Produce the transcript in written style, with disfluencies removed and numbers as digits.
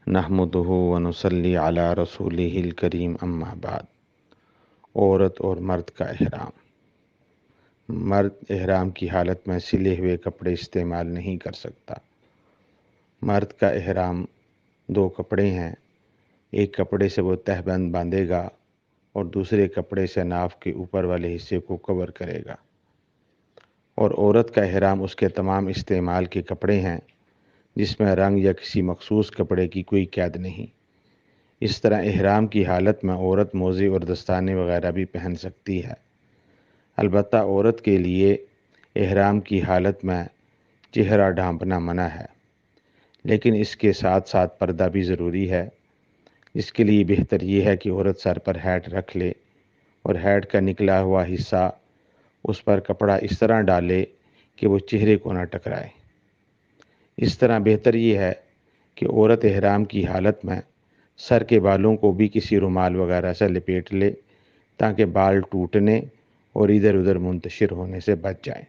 نحمدہ ونصلی علی رسولہ الکریم اما بعد۔ عورت اور مرد کا احرام۔ مرد احرام کی حالت میں سلے ہوئے کپڑے استعمال نہیں کر سکتا۔ مرد کا احرام دو کپڑے ہیں، ایک کپڑے سے وہ تہبند باندھے گا اور دوسرے کپڑے سے ناف کے اوپر والے حصے کو کور کرے گا، اور عورت کا احرام اس کے تمام استعمال کے کپڑے ہیں جس میں رنگ یا کسی مخصوص کپڑے کی کوئی قید نہیں۔ اس طرح احرام کی حالت میں عورت موزے اور دستانے وغیرہ بھی پہن سکتی ہے۔ البتہ عورت کے لیے احرام کی حالت میں چہرہ ڈھانپنا منع ہے، لیکن اس کے ساتھ ساتھ پردہ بھی ضروری ہے۔ اس کے لیے بہتر یہ ہے کہ عورت سر پر ہیٹ رکھ لے اور ہیٹ کا نکلا ہوا حصہ اس پر کپڑا اس طرح ڈالے کہ وہ چہرے کو نہ ٹکرائے۔ اس طرح بہتر یہ ہے کہ عورت احرام کی حالت میں سر کے بالوں کو بھی کسی رومال وغیرہ سے لپیٹ لے تاکہ بال ٹوٹنے اور ادھر ادھر منتشر ہونے سے بچ جائیں۔